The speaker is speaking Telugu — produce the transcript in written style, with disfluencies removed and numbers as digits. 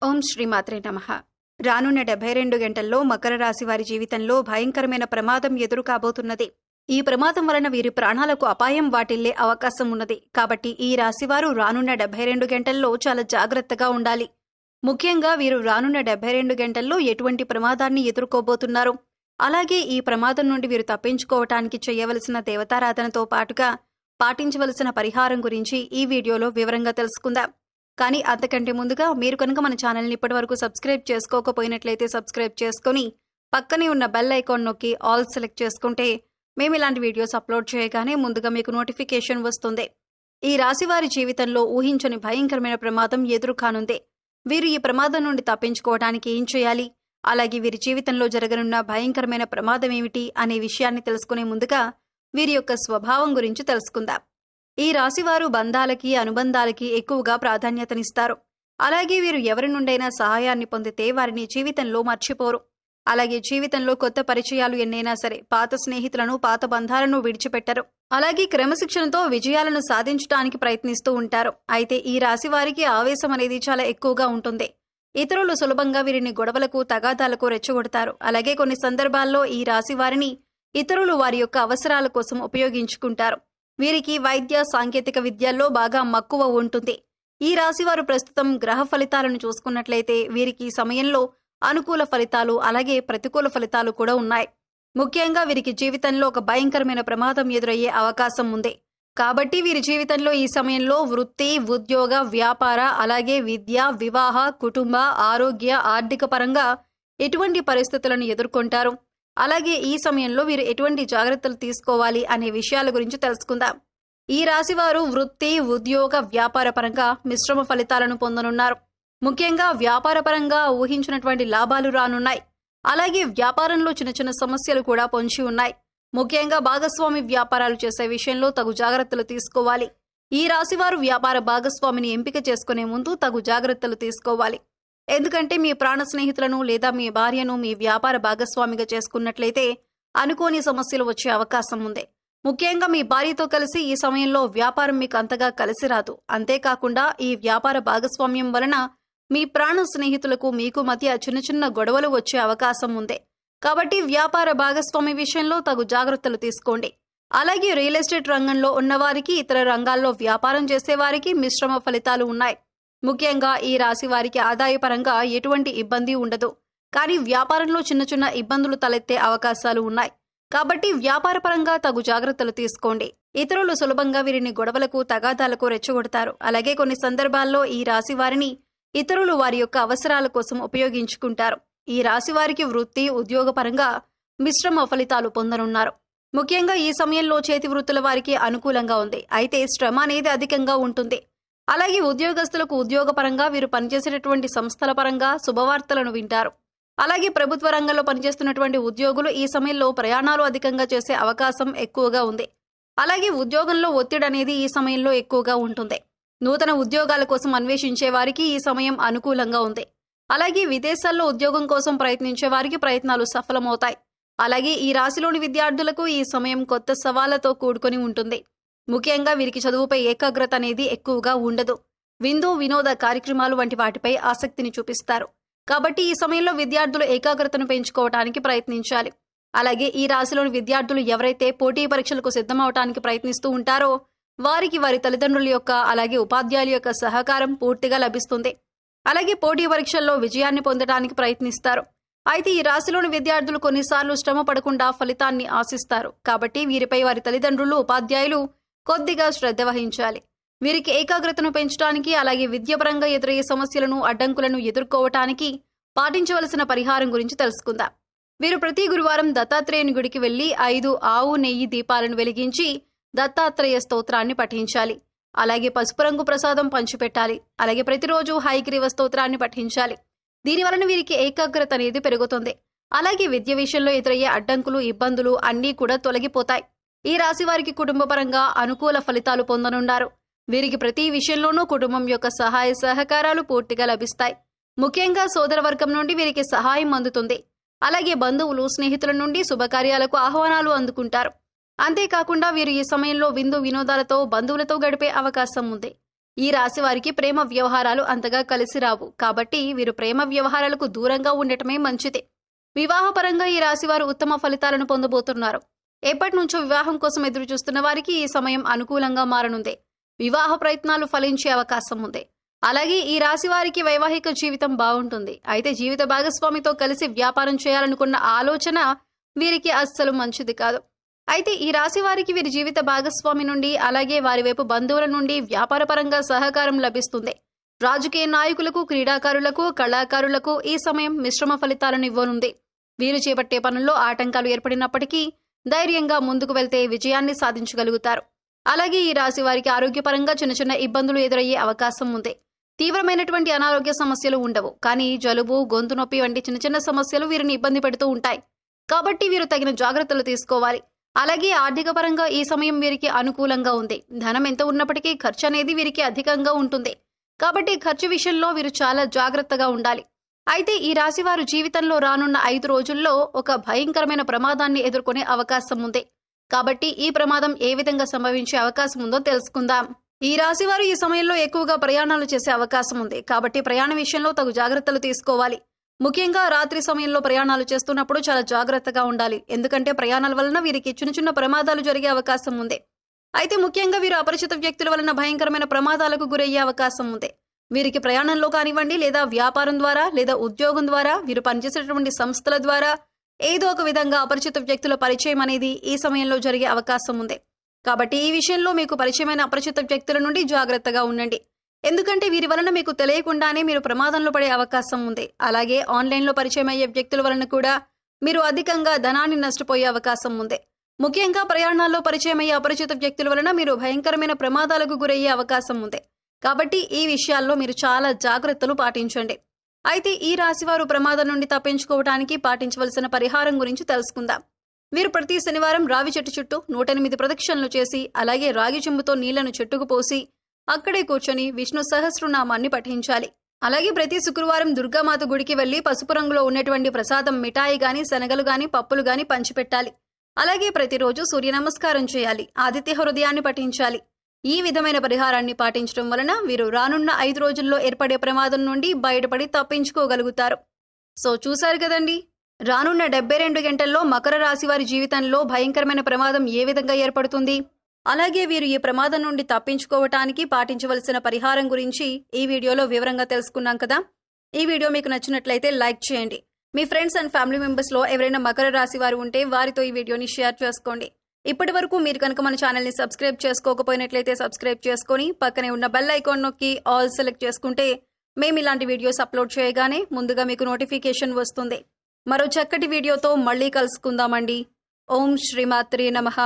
ఓం శ్రీమాత్రే నమః. రానున్న 72 గంటల్లో మకర రాశి వారి జీవితంలో భయంకరమైన ప్రమాదం ఎదురు కాబోతున్నది. ఈ ప్రమాదం వలన వీరి ప్రాణాలకు అపాయం వాటిల్లే అవకాశం ఉన్నది. కాబట్టి ఈ రాశివారు రానున్న 72 గంటల్లో చాలా జాగ్రత్తగా ఉండాలి. ముఖ్యంగా వీరు రానున్న 72 గంటల్లో ఎటువంటి ప్రమాదాన్ని ఎదుర్కోబోతున్నారు, అలాగే ఈ ప్రమాదం నుండి వీరు తప్పించుకోవటానికి చేయవలసిన దేవతారాధనతో పాటుగా పాటించవలసిన పరిహారం గురించి ఈ వీడియోలో వివరంగా తెలుసుకుందాం. కానీ అంతకంటే ముందుగా మీరు కనుక మన ఛానల్ని ఇప్పటివరకు సబ్స్క్రైబ్ చేసుకోకపోయినట్లయితే సబ్స్క్రైబ్ చేసుకుని పక్కనే ఉన్న బెల్ ఐకాన్ నొక్కి ఆల్ సెలెక్ట్ చేసుకుంటే మేము ఇలాంటి వీడియోస్ అప్లోడ్ చేయగానే ముందుగా మీకు నోటిఫికేషన్ వస్తుంది. ఈ రాశి వారి జీవితంలో ఊహించని భయంకరమైన ప్రమాదం ఎదురు కానుంది. వీరు ఈ ప్రమాదం నుండి తప్పించుకోవడానికి ఏం చేయాలి, అలాగే వీరి జీవితంలో జరగనున్న భయంకరమైన ప్రమాదం ఏమిటి అనే విషయాన్ని తెలుసుకునే ముందుగా వీరి యొక్క స్వభావం గురించి తెలుసుకుందాం. ఈ రాశివారు బంధాలకి అనుబంధాలకి ఎక్కువగా ప్రాధాన్యతనిస్తారు. అలాగే వీరు ఎవరి నుండైనా సహాయాన్ని పొందితే వారిని జీవితంలో మర్చిపోరు. అలాగే జీవితంలో కొత్త పరిచయాలు ఎన్నైనా సరే పాత స్నేహితులను పాత బంధాలను విడిచిపెట్టరు. అలాగే క్రమశిక్షణతో విజయాలను సాధించడానికి ప్రయత్నిస్తూ ఉంటారు. అయితే ఈ రాశి వారికి ఆవేశం అనేది చాలా ఎక్కువగా ఉంటుంది. ఇతరులు సులభంగా వీరిని గొడవలకు తగాదాలకు రెచ్చగొడతారు. అలాగే కొన్ని సందర్భాల్లో ఈ రాశి వారిని ఇతరులు వారి యొక్క అవసరాల కోసం ఉపయోగించుకుంటారు. వీరికి వైద్య సాంకేతిక విద్యల్లో బాగా మక్కువ ఉంటుంది. ఈ రాశివారు ప్రస్తుతం గ్రహ ఫలితాలను చూసుకున్నట్లయితే వీరికి ఈ సమయంలో అనుకూల ఫలితాలు అలాగే ప్రతికూల ఫలితాలు కూడా ఉన్నాయి. ముఖ్యంగా వీరికి జీవితంలో ఒక భయంకరమైన ప్రమాదం ఎదురయ్యే అవకాశం ఉంది. కాబట్టి వీరి జీవితంలో ఈ సమయంలో వృత్తి, ఉద్యోగ, వ్యాపార, అలాగే విద్య, వివాహ, కుటుంబ, ఆరోగ్య, ఆర్థిక పరంగా ఎటువంటి పరిస్థితులను ఎదుర్కొంటారు, అలాగే ఈ సమయంలో వీరు ఎటువంటి జాగ్రత్తలు తీసుకోవాలి అనే విషయాల గురించి తెలుసుకుందాం. ఈ రాశివారు వృత్తి, ఉద్యోగ, వ్యాపార పరంగా మిశ్రమ ఫలితాలను పొందనున్నారు. ముఖ్యంగా వ్యాపార పరంగా ఊహించినటువంటి లాభాలు రానున్నాయి. అలాగే వ్యాపారంలో చిన్న చిన్న సమస్యలు కూడా పొంచి ఉన్నాయి. ముఖ్యంగా భాగస్వామి వ్యాపారాలు చేసే విషయంలో తగు జాగ్రత్తలు తీసుకోవాలి. ఈ రాశివారు వ్యాపార భాగస్వామిని ఎంపిక చేసుకునే ముందు తగు జాగ్రత్తలు తీసుకోవాలి. ఎందుకంటే మీ ప్రాణ స్నేహితులను లేదా మీ భార్యను మీ వ్యాపార భాగస్వామిగా చేసుకున్నట్లయితే అనుకోని సమస్యలు వచ్చే అవకాశం ఉంది. ముఖ్యంగా మీ భార్యతో కలిసి ఈ సమయంలో వ్యాపారం మీకు అంతగా కలిసి రాదు. అంతేకాకుండా ఈ వ్యాపార భాగస్వామ్యం వలన మీ ప్రాణ స్నేహితులకు మీకు మధ్య చిన్న చిన్న గొడవలు వచ్చే అవకాశం ఉంది. కాబట్టి వ్యాపార భాగస్వామి విషయంలో తగు జాగ్రత్తలు తీసుకోండి. అలాగే రియల్ ఎస్టేట్ రంగంలో ఉన్నవారికి, ఇతర రంగాల్లో వ్యాపారం చేసేవారికి మిశ్రమ ఫలితాలు ఉన్నాయి. ముఖ్యంగా ఈ రాశి వారికి ఆదాయపరంగా ఎటువంటి ఇబ్బంది ఉండదు. కానీ వ్యాపారంలో చిన్న చిన్న ఇబ్బందులు తలెత్తే అవకాశాలు ఉన్నాయి. కాబట్టి వ్యాపారపరంగా తగు జాగ్రత్తలు తీసుకోండి. ఇతరులు సులభంగా వీరిని గొడవలకు తగాదాలకు రెచ్చగొడతారు. అలాగే కొన్ని సందర్భాల్లో ఈ రాశి వారిని ఇతరులు వారి యొక్క అవసరాల కోసం ఉపయోగించుకుంటారు. ఈ రాశి వారికి వృత్తి, ఉద్యోగ పరంగా మిశ్రమ ఫలితాలు పొందనున్నారు. ముఖ్యంగా ఈ సమయంలో చేతి వృత్తుల వారికి అనుకూలంగా ఉంది. అయితే శ్రమ అనేది అధికంగా ఉంటుంది. అలాగే ఉద్యోగస్తులకు ఉద్యోగపరంగా వీరు పనిచేసేటటువంటి సంస్థల పరంగా శుభవార్తలను వింటారు. అలాగే ప్రభుత్వ రంగంలో పనిచేస్తున్నటువంటి ఉద్యోగులు ఈ సమయంలో ప్రయాణాలు అధికంగా చేసే అవకాశం ఎక్కువగా ఉంది. అలాగే ఉద్యోగంలో ఒత్తిడి అనేది ఈ సమయంలో ఎక్కువగా ఉంటుంది. నూతన ఉద్యోగాల కోసం అన్వేషించే వారికి ఈ సమయం అనుకూలంగా ఉంది. అలాగే విదేశాల్లో ఉద్యోగం కోసం ప్రయత్నించే వారికి ప్రయత్నాలు సఫలమవుతాయి. అలాగే ఈ రాశిలోని విద్యార్థులకు ఈ సమయం కొత్త సవాళ్లతో కూడుకొని ఉంటుంది. ముఖ్యంగా వీరికి చదువుపై ఏకాగ్రత అనేది ఎక్కువగా ఉండదు. విందు, వినోద కార్యక్రమాలు వంటి వాటిపై ఆసక్తిని చూపిస్తారు. కాబట్టి ఈ సమయంలో విద్యార్థులు ఏకాగ్రతను పెంచుకోవడానికి ప్రయత్నించాలి. అలాగే ఈ రాశిలోని విద్యార్థులు ఎవరైతే పోటీ పరీక్షలకు సిద్ధమవటానికి ప్రయత్నిస్తూ ఉంటారో వారికి వారి తల్లిదండ్రుల యొక్క అలాగే ఉపాధ్యాయుల యొక్క సహకారం పూర్తిగా లభిస్తుంది. అలాగే పోటీ పరీక్షల్లో విజయాన్ని పొందడానికి ప్రయత్నిస్తారు. అయితే ఈ రాశిలోని విద్యార్థులు కొన్నిసార్లు శ్రమ పడకుండా ఫలితాన్ని ఆశిస్తారు. కాబట్టి వీరిపై వారి తల్లిదండ్రులు, ఉపాధ్యాయులు కొద్దిగా శ్రద్ధ వహించాలి. వీరికి ఏకాగ్రతను పెంచడానికి అలాగే విద్యాపరంగా ఎదురయ్యే సమస్యలను, అడ్డంకులను ఎదుర్కోవటానికి పాటించవలసిన పరిహారం గురించి తెలుసుకుందాం. వీరు ప్రతి గురువారం దత్తాత్రేయుని గుడికి వెళ్లి 5 ఆవు నెయ్యి దీపాలను వెలిగించి దత్తాత్రేయ స్తోత్రాన్ని పఠించాలి. అలాగే పసుపు రంగు ప్రసాదం పంచిపెట్టాలి. అలాగే ప్రతిరోజు హయగ్రీవ స్తోత్రాన్ని పఠించాలి. దీనివలన వీరికి ఏకాగ్రత అనేది పెరుగుతుంది. అలాగే విద్య విషయంలో ఎదురయ్యే అడ్డంకులు, ఇబ్బందులు అన్నీ కూడా తొలగిపోతాయి. ఈ రాశి వారికి కుటుంబపరంగా అనుకూల ఫలితాలు పొందనున్నారు. వీరికి ప్రతి విషయంలోనూ కుటుంబం యొక్క సహాయ సహకారాలు పూర్తిగా లభిస్తాయి. ముఖ్యంగా సోదరవర్గం నుండి వీరికి సహాయం అందుతుంది. అలాగే బంధువులు, స్నేహితుల నుండి శుభకార్యాలకు ఆహ్వానాలు అందుకుంటారు. అంతేకాకుండా వీరు ఈ సమయంలో విందు వినోదాలతో బంధువులతో గడిపే అవకాశం ఉంది. ఈ రాశి వారికి ప్రేమ వ్యవహారాలు అంతగా కలిసి రావు. కాబట్టి వీరు ప్రేమ వ్యవహారాలకు దూరంగా ఉండటమే మంచిది. వివాహపరంగా ఈ రాశి వారు ఉత్తమ ఫలితాలను పొందబోతున్నారు. ఎప్పటి నుంచో వివాహం కోసం ఎదురు చూస్తున్న వారికి ఈ సమయం అనుకూలంగా మారనుంది. వివాహ ప్రయత్నాలు ఫలించే అవకాశం ఉంది. అలాగే ఈ రాశి వారికి వైవాహిక జీవితం బాగుంటుంది. అయితే జీవిత భాగస్వామితో కలిసి వ్యాపారం చేయాలనుకున్న ఆలోచన వీరికి అస్సలు మంచిది కాదు. అయితే ఈ రాశి వారికి వీరి జీవిత భాగస్వామి నుండి అలాగే వారి వైపు బంధువుల నుండి వ్యాపారపరంగా సహకారం లభిస్తుంది. రాజకీయ నాయకులకు, క్రీడాకారులకు, కళాకారులకు ఈ సమయం మిశ్రమ ఫలితాలను ఇవ్వనుంది. వీరు చేపట్టే పనుల్లో ఆటంకాలు ఏర్పడినప్పటికీ ధైర్యంగా ముందుకు వెళ్తే విజయాన్ని సాధించగలుగుతారు. అలాగే ఈ రాశి వారికి ఆరోగ్యపరంగా చిన్న చిన్న ఇబ్బందులు ఎదురయ్యే అవకాశం ఉంది. తీవ్రమైనటువంటి అనారోగ్య సమస్యలు ఉండవు, కానీ జలుబు, గొంతు నొప్పి వంటి చిన్న చిన్న సమస్యలు వీరిని ఇబ్బంది పెడుతూ ఉంటాయి. కాబట్టి వీరు తగిన జాగ్రత్తలు తీసుకోవాలి. అలాగే ఆర్థిక పరంగా ఈ సమయం వీరికి అనుకూలంగా ఉంది. ధనం ఎంత ఉన్నప్పటికీ ఖర్చు అనేది వీరికి అధికంగా ఉంటుంది. కాబట్టి ఖర్చు విషయంలో వీరు చాలా జాగ్రత్తగా ఉండాలి. అయితే ఈ రాశి వారు జీవితంలో రానున్న 5 రోజుల్లో ఒక భయంకరమైన ప్రమాదాన్ని ఎదుర్కొనే అవకాశం ఉంది. కాబట్టి ఈ ప్రమాదం ఏ విధంగా సంభవించే అవకాశం ఉందో తెలుసుకుందాం. ఈ రాశి వారు ఈ సమయంలో ఎక్కువగా ప్రయాణాలు చేసే అవకాశం ఉంది. కాబట్టి ప్రయాణ విషయంలో తగు జాగ్రత్తలు తీసుకోవాలి. ముఖ్యంగా రాత్రి సమయంలో ప్రయాణాలు చేస్తున్నప్పుడు చాలా జాగ్రత్తగా ఉండాలి. ఎందుకంటే ప్రయాణాల వలన వీరికి చిన్న చిన్న ప్రమాదాలు జరిగే అవకాశం ఉంది. అయితే ముఖ్యంగా వీరు అపరిచిత వ్యక్తుల వలన భయంకరమైన ప్రమాదాలకు గురయ్యే అవకాశం ఉంది. వీరికి ప్రయాణంలో కానివ్వండి, లేదా వ్యాపారం ద్వారా, లేదా ఉద్యోగం ద్వారా, వీరు పనిచేసేటువంటి సంస్థల ద్వారా ఏదో ఒక విధంగా అపరిచిత వ్యక్తుల పరిచయం అనేది ఈ సమయంలో జరిగే అవకాశం ఉంది. కాబట్టి ఈ విషయంలో మీకు పరిచయమైన అపరిచిత వ్యక్తుల నుండి జాగ్రత్తగా ఉండండి. ఎందుకంటే వీరి వలన మీకు తెలియకుండానే మీరు ప్రమాదంలో పడే అవకాశం ఉంది. అలాగే ఆన్లైన్లో పరిచయం అయ్యే వ్యక్తుల వలన కూడా మీరు అధికంగా ధనాన్ని నష్టపోయే అవకాశం ఉంది. ముఖ్యంగా ప్రయాణాల్లో పరిచయం అయ్యే అపరిచిత వ్యక్తుల వలన మీరు భయంకరమైన ప్రమాదాలకు గురయ్యే అవకాశం ఉంది. కాబట్టి ఈ విషయాల్లో మీరు చాలా జాగ్రత్తలు పాటించండి. అయితే ఈ రాశివారు ప్రమాదం నుండి తప్పించుకోవడానికి పాటించవలసిన పరిహారం గురించి తెలుసుకుందాం. వీరు ప్రతి శనివారం రావి చెట్టు చుట్టూ 108 ప్రదక్షిణలు చేసి, అలాగే రాగి చెంబుతో నీళ్లను చెట్టుకు పోసి అక్కడే కూర్చొని విష్ణు సహస్రనామాన్ని పఠించాలి. అలాగే ప్రతి శుక్రవారం దుర్గామాత గుడికి వెళ్లి పసుపు రంగులో ఉన్నటువంటి ప్రసాదం మిఠాయి గాని, శనగలు గాని, పప్పులు గాని పంచిపెట్టాలి. అలాగే ప్రతిరోజు సూర్య నమస్కారం చేయాలి. ఆదిత్య హృదయాన్ని పఠించాలి. ఈ విధమైన పరిహారాన్ని పాటించడం వలన వీరు రానున్న 5 రోజుల్లో ఏర్పడే ప్రమాదం నుండి బయటపడి తప్పించుకోగలుగుతారు. సో చూశారు కదండి, రానున్న 72 గంటల్లో మకర రాశి వారి జీవితంలో భయంకరమైన ప్రమాదం ఏ విధంగా ఏర్పడుతుంది, అలాగే వీరు ఈ ప్రమాదం నుండి తప్పించుకోవటానికి పాటించవలసిన పరిహారం గురించి ఈ వీడియోలో వివరంగా తెలుసుకున్నాం కదా. ఈ వీడియో మీకు నచ్చినట్లయితే లైక్ చేయండి. మీ ఫ్రెండ్స్ అండ్ ఫ్యామిలీ మెంబర్స్ లో ఎవరైనా మకర రాశి వారు ఉంటే వారితో ఈ వీడియోని షేర్ చేసుకోండి. ఇప్పటి వరకు మీరు కనుక మన ఛానల్ని సబ్స్క్రైబ్ చేసుకోకపోయినట్లయితే సబ్స్క్రైబ్ చేసుకొని పక్కనే ఉన్న బెల్ ఐకాన్ నొక్కి ఆల్ సెలెక్ట్ చేసుకుంటే మేము ఇలాంటి వీడియోస్ అప్లోడ్ చేయగానే ముందుగా మీకు నోటిఫికేషన్ వస్తుంది. మరో చక్కటి వీడియోతో మళ్ళీ కలుసుకుందామండి. ఓం శ్రీమాత్రే నమః.